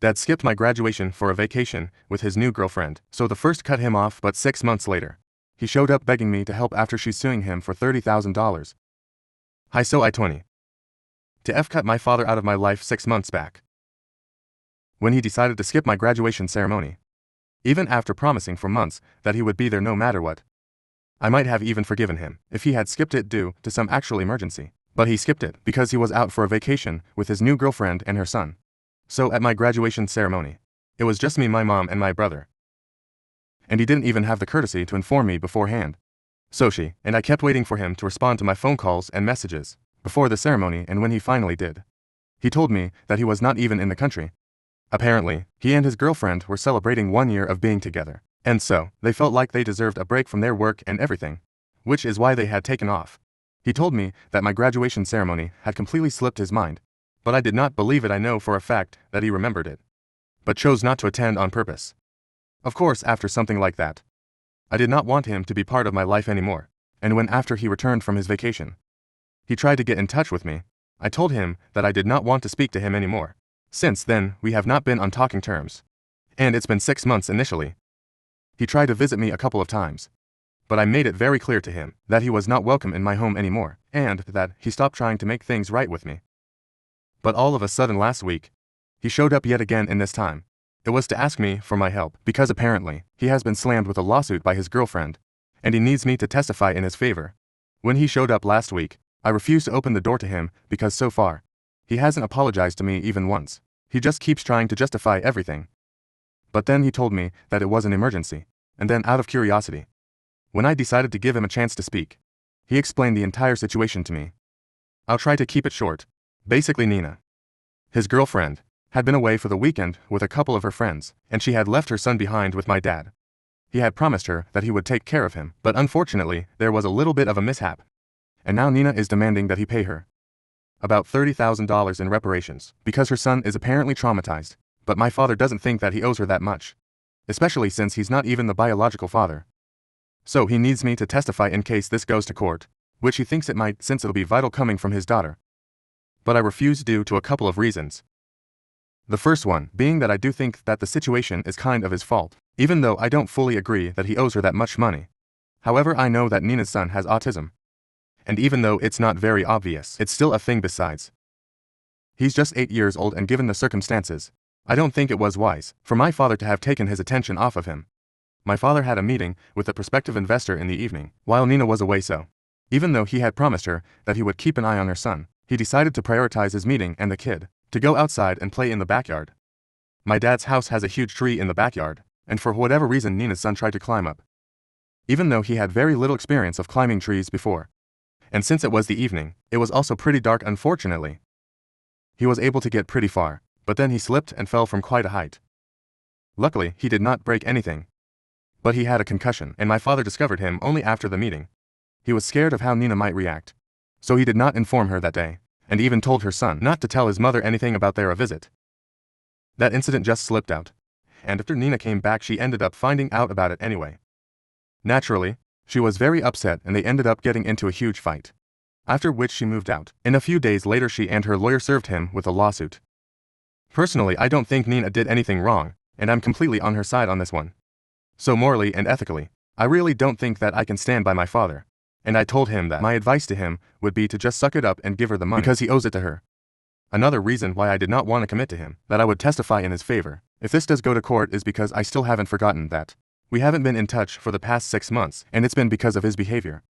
Dad skipped my graduation for a vacation with his new girlfriend, so the first cut him off, but 6 months later, he showed up begging me to help after she's suing him for $30,000. Hi, so I 20. To F cut my father out of my life 6 months back, when he decided to skip my graduation ceremony, even after promising for months that he would be there no matter what. I might have even forgiven him if he had skipped it due to some actual emergency, but he skipped it because he was out for a vacation with his new girlfriend and her son. So at my graduation ceremony, it was just me, my mom, and my brother. And he didn't even have the courtesy to inform me beforehand. So she and I kept waiting for him to respond to my phone calls and messages before the ceremony, and when he finally did, he told me that he was not even in the country. Apparently, he and his girlfriend were celebrating 1 year of being together, and so they felt like they deserved a break from their work and everything, which is why they had taken off. He told me that my graduation ceremony had completely slipped his mind, but I did not believe it. I know for a fact that he remembered it, but chose not to attend on purpose. Of course, after something like that, I did not want him to be part of my life anymore, and when after he returned from his vacation, he tried to get in touch with me, I told him that I did not want to speak to him anymore. Since then, we have not been on talking terms, and it's been 6 months initially. He tried to visit me a couple of times, but I made it very clear to him that he was not welcome in my home anymore, and that he stopped trying to make things right with me. But all of a sudden last week, he showed up yet again, and this time, it was to ask me for my help, because apparently, he has been slammed with a lawsuit by his girlfriend, and he needs me to testify in his favor. When he showed up last week, I refused to open the door to him because so far, he hasn't apologized to me even once. He just keeps trying to justify everything. But then he told me that it was an emergency, and then out of curiosity, when I decided to give him a chance to speak, he explained the entire situation to me. I'll try to keep it short. Basically, Nina, his girlfriend, had been away for the weekend with a couple of her friends, and she had left her son behind with my dad. He had promised her that he would take care of him, but unfortunately, there was a little bit of a mishap, and now Nina is demanding that he pay her about $30,000 in reparations, because her son is apparently traumatized, but my father doesn't think that he owes her that much, especially since he's not even the biological father. So he needs me to testify in case this goes to court, which he thinks it might, since it'll be vital coming from his daughter. But I refuse due to a couple of reasons. The first one being that I do think that the situation is kind of his fault, even though I don't fully agree that he owes her that much money. However, I know that Nina's son has autism, and even though it's not very obvious, it's still a thing. Besides, he's just 8 years old, and given the circumstances, I don't think it was wise for my father to have taken his attention off of him. My father had a meeting with a prospective investor in the evening, while Nina was away, so even though he had promised her that he would keep an eye on her son, he decided to prioritize his meeting and the kid to go outside and play in the backyard. My dad's house has a huge tree in the backyard, and for whatever reason Nina's son tried to climb up, even though he had very little experience of climbing trees before. And since it was the evening, it was also pretty dark. Unfortunately, he was able to get pretty far, but then he slipped and fell from quite a height. Luckily, he did not break anything, but he had a concussion, and my father discovered him only after the meeting. He was scared of how Nina might react, so he did not inform her that day, and even told her son not to tell his mother anything about their visit. That incident just slipped out, and after Nina came back, she ended up finding out about it anyway. Naturally, she was very upset, and they ended up getting into a huge fight, after which she moved out. And a few days later, she and her lawyer served him with a lawsuit. Personally, I don't think Nina did anything wrong, and I'm completely on her side on this one. So morally and ethically, I really don't think that I can stand by my father, and I told him that my advice to him would be to just suck it up and give her the money because he owes it to her. Another reason why I did not want to commit to him that I would testify in his favor if this does go to court is because I still haven't forgotten that we haven't been in touch for the past 6 months, and it's been because of his behavior.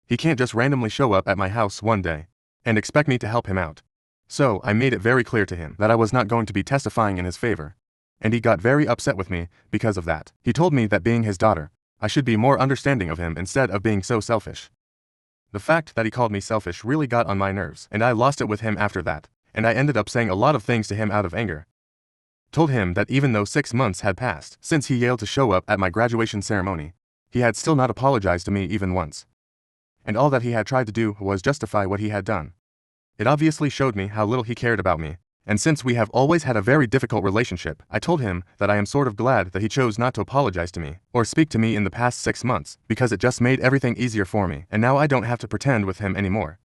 He can't just randomly show up at my house one day and expect me to help him out. So I made it very clear to him that I was not going to be testifying in his favor, and he got very upset with me because of that. He told me that being his daughter, I should be more understanding of him instead of being so selfish. The fact that he called me selfish really got on my nerves, and I lost it with him after that, and I ended up saying a lot of things to him out of anger. Told him that even though 6 months had passed since he failed to show up at my graduation ceremony, he had still not apologized to me even once, and all that he had tried to do was justify what he had done. It obviously showed me how little he cared about me, and since we have always had a very difficult relationship, I told him that I am sort of glad that he chose not to apologize to me or speak to me in the past 6 months, because it just made everything easier for me, and now I don't have to pretend with him anymore.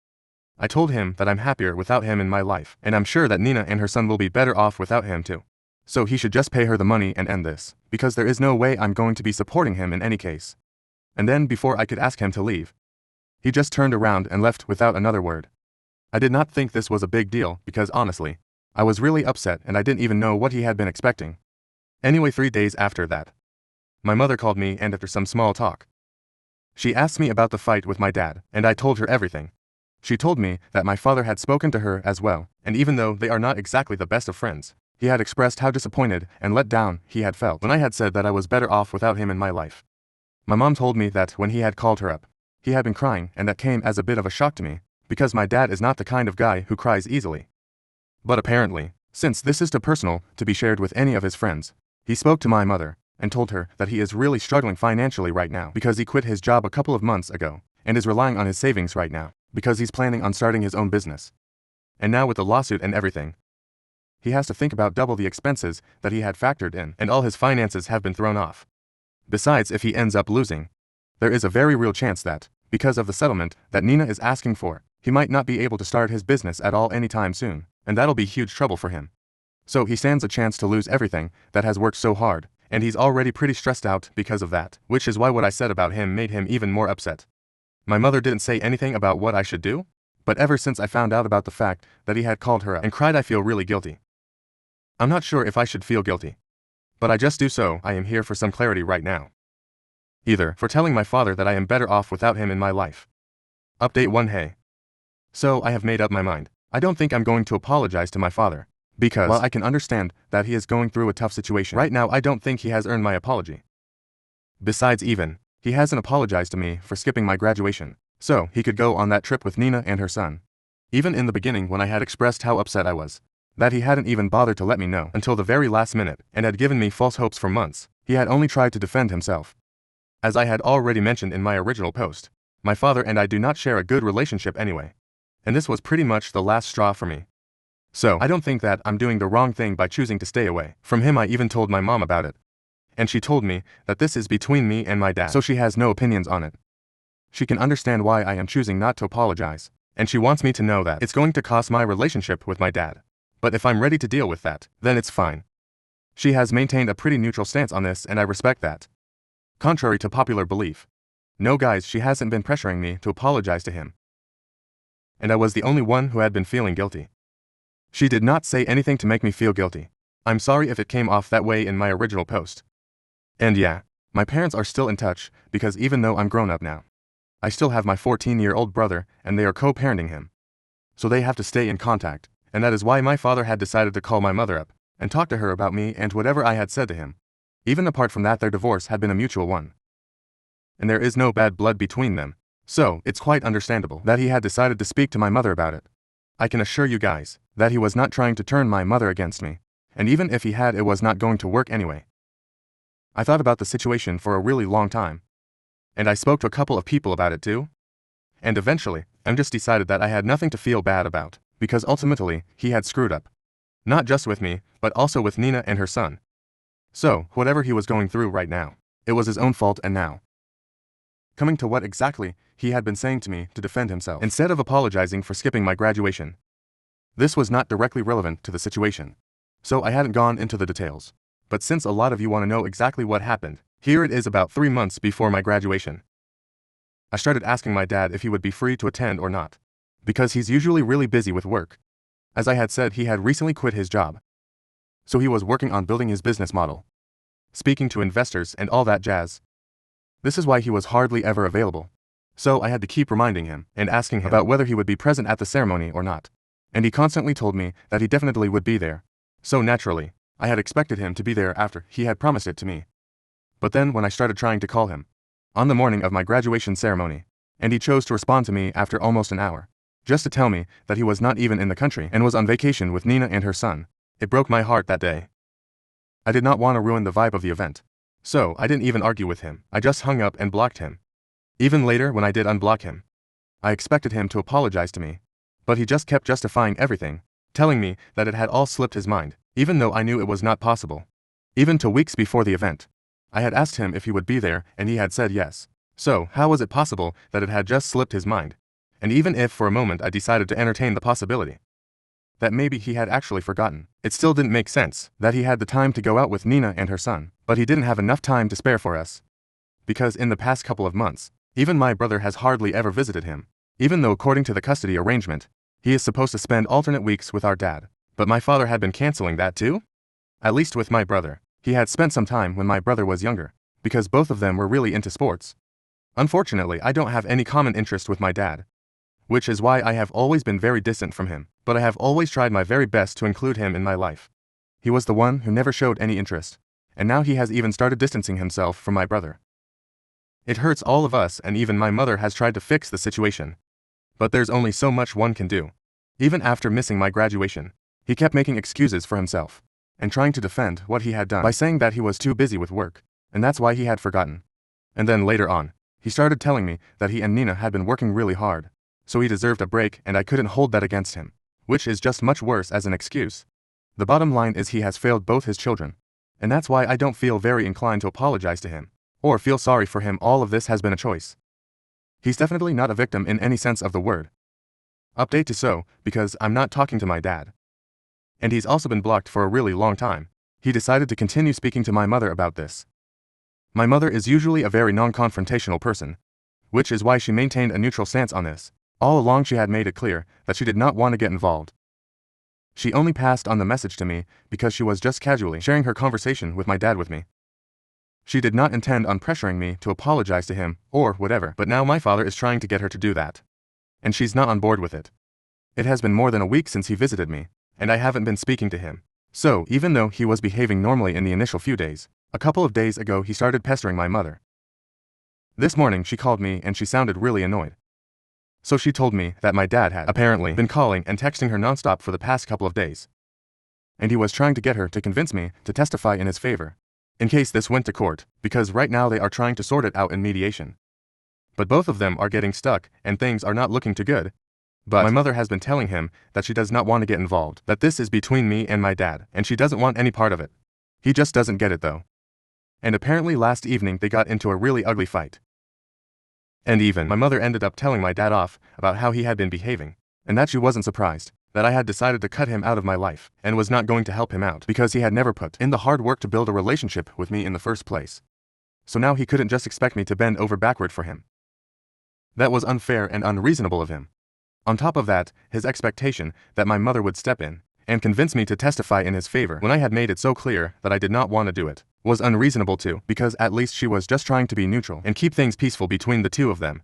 I told him that I'm happier without him in my life, and I'm sure that Nina and her son will be better off without him too. So he should just pay her the money and end this, because there is no way I'm going to be supporting him in any case. And then before I could ask him to leave, he just turned around and left without another word. I did not think this was a big deal because honestly, I was really upset and I didn't even know what he had been expecting. Anyway, 3 days after that, my mother called me and after some small talk, she asked me about the fight with my dad, and I told her everything. She told me that my father had spoken to her as well, and even though they are not exactly the best of friends, he had expressed how disappointed and let down he had felt when I had said that I was better off without him in my life. My mom told me that when he had called her up, he had been crying, and that came as a bit of a shock to me, because my dad is not the kind of guy who cries easily. But apparently, since this is too personal to be shared with any of his friends, he spoke to my mother and told her that he is really struggling financially right now because he quit his job a couple of months ago and is relying on his savings right now because he's planning on starting his own business. And now with the lawsuit and everything, he has to think about double the expenses that he had factored in, and all his finances have been thrown off. Besides, if he ends up losing, there is a very real chance that, because of the settlement that Nina is asking for, he might not be able to start his business at all anytime soon, and that'll be huge trouble for him. So he stands a chance to lose everything that has worked so hard, and he's already pretty stressed out because of that, which is why what I said about him made him even more upset. My mother didn't say anything about what I should do, but ever since I found out about the fact that he had called her up and cried, I feel really guilty. I'm not sure if I should feel guilty, but I just do, so I am here for some clarity right now. Either for telling my father that I am better off without him in my life. Update 1. Hey. So I have made up my mind. I don't think I'm going to apologize to my father, because while I can understand that he is going through a tough situation right now, I don't think he has earned my apology. Besides, even, he hasn't apologized to me for skipping my graduation, so he could go on that trip with Nina and her son. Even in the beginning, when I had expressed how upset I was, that he hadn't even bothered to let me know until the very last minute and had given me false hopes for months, he had only tried to defend himself. As I had already mentioned in my original post, my father and I do not share a good relationship anyway, and this was pretty much the last straw for me. So I don't think that I'm doing the wrong thing by choosing to stay away from him. I even told my mom about it, and she told me that this is between me and my dad, so she has no opinions on it. She can understand why I am choosing not to apologize, and she wants me to know that it's going to cost my relationship with my dad. But if I'm ready to deal with that, then it's fine. She has maintained a pretty neutral stance on this, and I respect that. Contrary to popular belief, no guys, she hasn't been pressuring me to apologize to him. And I was the only one who had been feeling guilty. She did not say anything to make me feel guilty. I'm sorry if it came off that way in my original post. And yeah, my parents are still in touch, because even though I'm grown up now, I still have my 14-year-old brother, and they are co-parenting him. So they have to stay in contact, and that is why my father had decided to call my mother up and talk to her about me and whatever I had said to him. Even apart from that, their divorce had been a mutual one, and there is no bad blood between them, so it's quite understandable that he had decided to speak to my mother about it. I can assure you guys that he was not trying to turn my mother against me, and even if he had, it was not going to work anyway. I thought about the situation for a really long time, and I spoke to a couple of people about it too, and eventually, I just decided that I had nothing to feel bad about, because ultimately, he had screwed up. Not just with me, but also with Nina and her son. So, whatever he was going through right now, it was his own fault. And now, coming to what exactly he had been saying to me to defend himself, instead of apologizing for skipping my graduation. This was not directly relevant to the situation, so I hadn't gone into the details. But since a lot of you want to know exactly what happened, here it is. About 3 months before my graduation, I started asking my dad if he would be free to attend or not, because he's usually really busy with work. As I had said, he had recently quit his job, so he was working on building his business model, speaking to investors and all that jazz. This is why he was hardly ever available. So I had to keep reminding him and asking him about whether he would be present at the ceremony or not. And he constantly told me that he definitely would be there. So naturally, I had expected him to be there after he had promised it to me. But then when I started trying to call him, on the morning of my graduation ceremony, and he chose to respond to me after almost an hour, just to tell me that he was not even in the country and was on vacation with Nina and her son, it broke my heart that day. I did not want to ruin the vibe of the event, so I didn't even argue with him. I just hung up and blocked him. Even later, when I did unblock him, I expected him to apologize to me, but he just kept justifying everything, telling me that it had all slipped his mind, even though I knew it was not possible. Even 2 weeks before the event, I had asked him if he would be there, and he had said yes. So how was it possible that it had just slipped his mind? And even if for a moment I decided to entertain the possibility, that maybe he had actually forgotten. It still didn't make sense that he had the time to go out with Nina and her son, but he didn't have enough time to spare for us. Because in the past couple of months, even my brother has hardly ever visited him, even though according to the custody arrangement, he is supposed to spend alternate weeks with our dad. But my father had been canceling that too? At least with my brother, he had spent some time when my brother was younger, because both of them were really into sports. Unfortunately, I don't have any common interest with my dad, which is why I have always been very distant from him, but I have always tried my very best to include him in my life. He was the one who never showed any interest, and now he has even started distancing himself from my brother. It hurts all of us, and even my mother has tried to fix the situation. But there's only so much one can do. Even after missing my graduation, he kept making excuses for himself, and trying to defend what he had done by saying that he was too busy with work, and that's why he had forgotten. And then later on, he started telling me that he and Nina had been working really hard, so he deserved a break, and I couldn't hold that against him, which is just much worse as an excuse. The bottom line is he has failed both his children, and that's why I don't feel very inclined to apologize to him, or feel sorry for him. All of this has been a choice. He's definitely not a victim in any sense of the word. Update to so, because I'm not talking to my dad. And he's also been blocked for a really long time. He decided to continue speaking to my mother about this. My mother is usually a very non-confrontational person, which is why she maintained a neutral stance on this. All along she had made it clear that she did not want to get involved. She only passed on the message to me because she was just casually sharing her conversation with my dad with me. She did not intend on pressuring me to apologize to him or whatever, but now my father is trying to get her to do that. And she's not on board with it. It has been more than a week since he visited me, and I haven't been speaking to him. So, even though he was behaving normally in the initial few days, a couple of days ago he started pestering my mother. This morning she called me and she sounded really annoyed. So she told me that my dad had apparently been calling and texting her nonstop for the past couple of days. And he was trying to get her to convince me to testify in his favor, in case this went to court, because right now they are trying to sort it out in mediation. But both of them are getting stuck and things are not looking too good. But my mother has been telling him that she does not want to get involved, that this is between me and my dad, and she doesn't want any part of it. He just doesn't get it though. And apparently last evening they got into a really ugly fight. And even my mother ended up telling my dad off about how he had been behaving, and that she wasn't surprised that I had decided to cut him out of my life and was not going to help him out because he had never put in the hard work to build a relationship with me in the first place. So now he couldn't just expect me to bend over backward for him. That was unfair and unreasonable of him. On top of that, his expectation that my mother would step in and convince me to testify in his favor when I had made it so clear that I did not want to do it was unreasonable too, because at least she was just trying to be neutral and keep things peaceful between the two of them.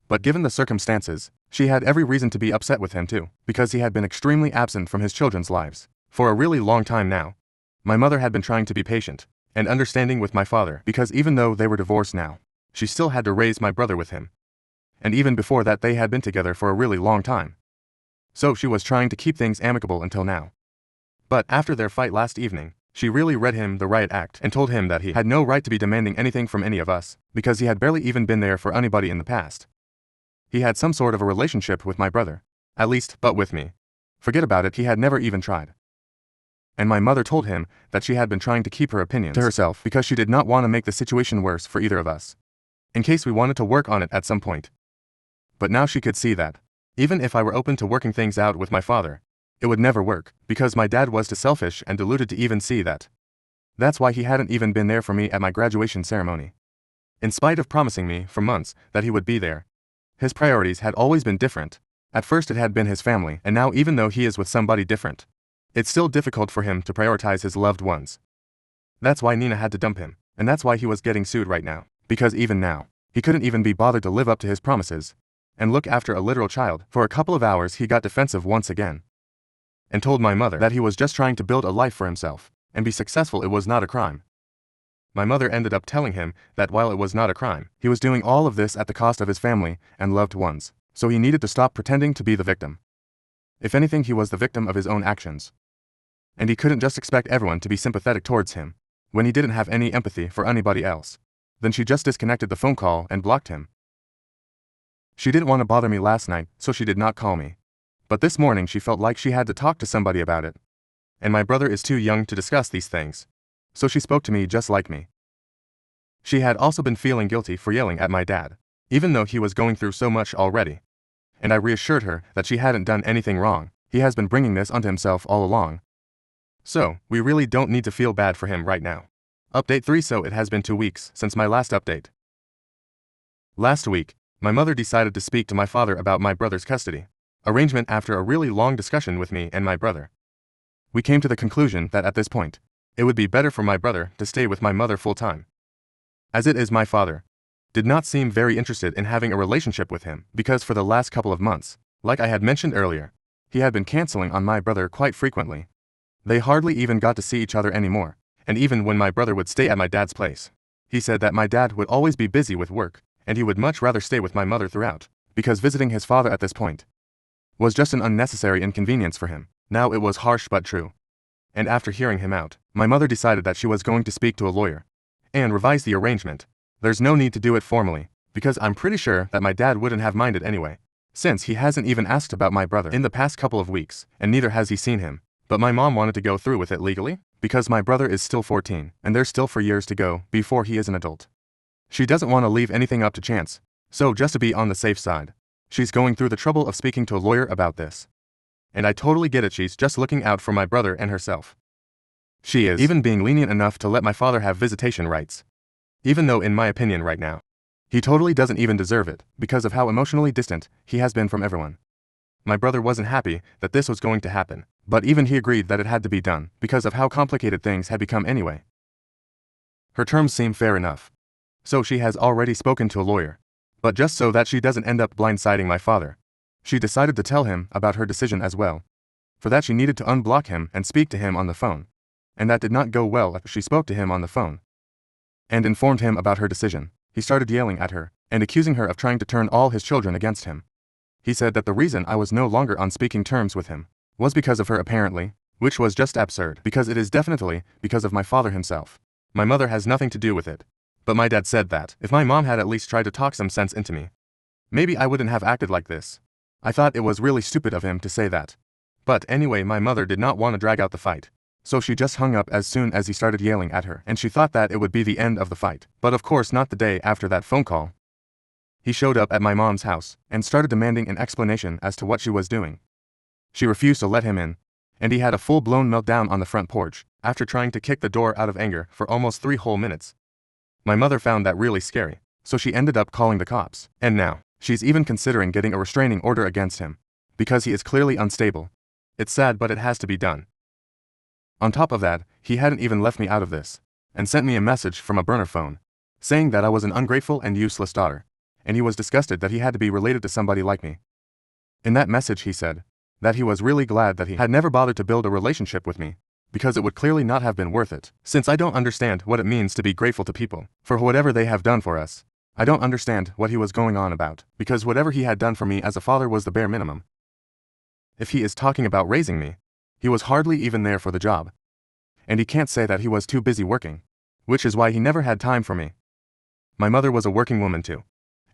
But given the circumstances, she had every reason to be upset with him too, because he had been extremely absent from his children's lives for a really long time now. My mother had been trying to be patient and understanding with my father, because even though they were divorced now, she still had to raise my brother with him. And even before that they had been together for a really long time. So she was trying to keep things amicable until now. But after their fight last evening, she really read him the riot act and told him that he had no right to be demanding anything from any of us, because he had barely even been there for anybody in the past. He had some sort of a relationship with my brother, at least, but with me. Forget about it, he had never even tried. And my mother told him that she had been trying to keep her opinions to herself because she did not want to make the situation worse for either of us, in case we wanted to work on it at some point. But now she could see that, even if I were open to working things out with my father, it would never work, because my dad was too selfish and deluded to even see that. That's why he hadn't even been there for me at my graduation ceremony. In spite of promising me for months that he would be there, his priorities had always been different. At first it had been his family, and now even though he is with somebody different, it's still difficult for him to prioritize his loved ones. That's why Nina had to dump him, and that's why he was getting sued right now, because even now, he couldn't even be bothered to live up to his promises and look after a literal child. For a couple of hours he got defensive once again, and told my mother that he was just trying to build a life for himself and be successful. It was not a crime. My mother ended up telling him that while it was not a crime, he was doing all of this at the cost of his family and loved ones, so he needed to stop pretending to be the victim. If anything, he was the victim of his own actions. And he couldn't just expect everyone to be sympathetic towards him when he didn't have any empathy for anybody else. Then she just disconnected the phone call and blocked him. She didn't want to bother me last night, so she did not call me. But this morning she felt like she had to talk to somebody about it. And my brother is too young to discuss these things, so she spoke to me just like me. She had also been feeling guilty for yelling at my dad, even though he was going through so much already. And I reassured her that she hadn't done anything wrong, He has been bringing this onto himself all along. So, we really don't need to feel bad for him right now. Update 3. So it has been 2 weeks since my last update. Last week, my mother decided to speak to my father about my brother's custody arrangement after a really long discussion with me and my brother. We came to the conclusion that at this point, it would be better for my brother to stay with my mother full-time. As it is, my father did not seem very interested in having a relationship with him because for the last couple of months, like I had mentioned earlier, he had been canceling on my brother quite frequently. They hardly even got to see each other anymore, and even when my brother would stay at my dad's place, he said that my dad would always be busy with work, and he would much rather stay with my mother throughout, because visiting his father at this point was just an unnecessary inconvenience for him. Now it was harsh but true. And after hearing him out, my mother decided that she was going to speak to a lawyer and revise the arrangement. There's no need to do it formally, because I'm pretty sure that my dad wouldn't have minded anyway, since he hasn't even asked about my brother in the past couple of weeks, and neither has he seen him. But my mom wanted to go through with it legally, because my brother is still 14, and there's still 4 years to go before he is an adult. She doesn't want to leave anything up to chance, so just to be on the safe side, she's going through the trouble of speaking to a lawyer about this. And I totally get it, she's just looking out for my brother and herself. She is even being lenient enough to let my father have visitation rights. Even though in my opinion right now, he totally doesn't even deserve it, because of how emotionally distant he has been from everyone. My brother wasn't happy that this was going to happen, but even he agreed that it had to be done, because of how complicated things had become anyway. Her terms seem fair enough. So she has already spoken to a lawyer. But just so that she doesn't end up blindsiding my father, she decided to tell him about her decision as well. For that she needed to unblock him and speak to him on the phone. And that did not go well after she spoke to him on the phone and informed him about her decision. He started yelling at her and accusing her of trying to turn all his children against him. He said that the reason I was no longer on speaking terms with him was because of her apparently, which was just absurd, because it is definitely because of my father himself. My mother has nothing to do with it. But my dad said that if my mom had at least tried to talk some sense into me, maybe I wouldn't have acted like this. I thought it was really stupid of him to say that. But anyway, my mother did not want to drag out the fight. So she just hung up as soon as he started yelling at her, and she thought that it would be the end of the fight. But of course not. The day after that phone call, he showed up at my mom's house and started demanding an explanation as to what she was doing. She refused to let him in, and he had a full-blown meltdown on the front porch after trying to kick the door out of anger for almost 3 whole minutes. My mother found that really scary, so she ended up calling the cops, and now, she's even considering getting a restraining order against him, because he is clearly unstable. It's sad, but it has to be done. On top of that, he hadn't even left me out of this, and sent me a message from a burner phone, saying that I was an ungrateful and useless daughter, and he was disgusted that he had to be related to somebody like me. In that message he said that he was really glad that he had never bothered to build a relationship with me, because it would clearly not have been worth it. Since I don't understand what it means to be grateful to people for whatever they have done for us, I don't understand what he was going on about, because whatever he had done for me as a father was the bare minimum. If he is talking about raising me, he was hardly even there for the job. And he can't say that he was too busy working, which is why he never had time for me. My mother was a working woman too,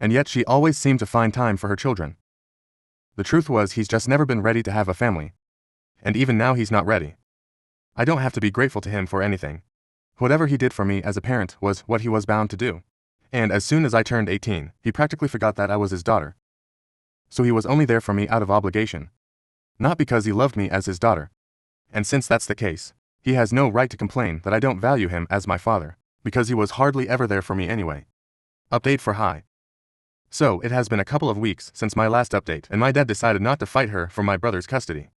and yet she always seemed to find time for her children. The truth was he's just never been ready to have a family. And even now he's not ready. I don't have to be grateful to him for anything. Whatever he did for me as a parent was what he was bound to do. And as soon as I turned 18, he practically forgot that I was his daughter. So he was only there for me out of obligation, not because he loved me as his daughter. And since that's the case, he has no right to complain that I don't value him as my father, because he was hardly ever there for me anyway. Update for Hi. So it has been a couple of weeks since my last update, and my dad decided not to fight her for my brother's custody.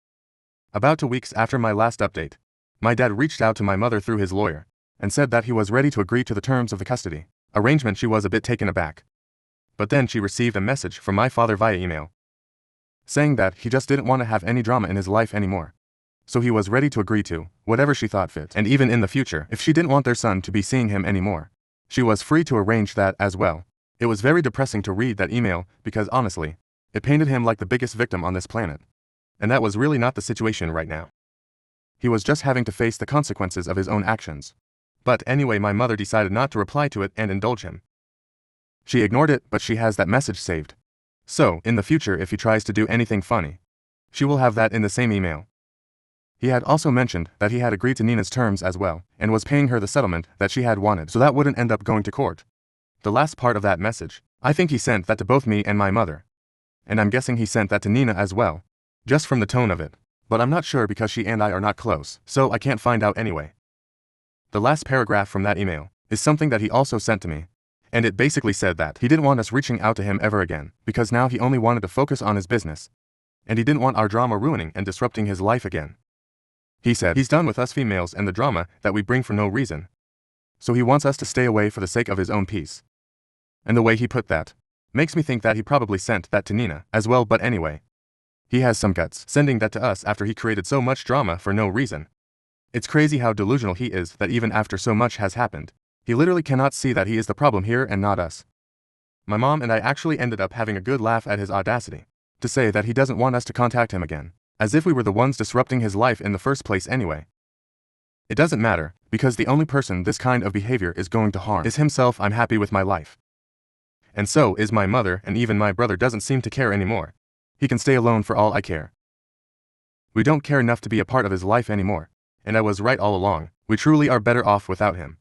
About 2 weeks after my last update, my dad reached out to my mother through his lawyer, and said that he was ready to agree to the terms of the custody arrangement. She was a bit taken aback. But then she received a message from my father via email, saying that he just didn't want to have any drama in his life anymore. So he was ready to agree to whatever she thought fit, and even in the future, if she didn't want their son to be seeing him anymore, she was free to arrange that as well. It was very depressing to read that email, because honestly, it painted him like the biggest victim on this planet. And that was really not the situation right now. He was just having to face the consequences of his own actions. But anyway, my mother decided not to reply to it and indulge him. She ignored it, but she has that message saved. So, in the future, if he tries to do anything funny, she will have that in the same email. He had also mentioned that he had agreed to Nina's terms as well, and was paying her the settlement that she had wanted, so that wouldn't end up going to court. The last part of that message, I think he sent that to both me and my mother. And I'm guessing he sent that to Nina as well, just from the tone of it. But I'm not sure because she and I are not close, so I can't find out anyway. The last paragraph from that email is something that he also sent to me. And it basically said that he didn't want us reaching out to him ever again, because now he only wanted to focus on his business. And he didn't want our drama ruining and disrupting his life again. He said he's done with us females and the drama that we bring for no reason. So he wants us to stay away for the sake of his own peace. And the way he put that makes me think that he probably sent that to Nina as well, but anyway. He has some guts sending that to us after he created so much drama for no reason. It's crazy how delusional he is that even after so much has happened, he literally cannot see that he is the problem here and not us. My mom and I actually ended up having a good laugh at his audacity to say that he doesn't want us to contact him again, as if we were the ones disrupting his life in the first place anyway. It doesn't matter, because the only person this kind of behavior is going to harm is himself. I'm happy with my life. And so is my mother, and even my brother doesn't seem to care anymore. He can stay alone for all I care. We don't care enough to be a part of his life anymore, and I was right all along. We truly are better off without him.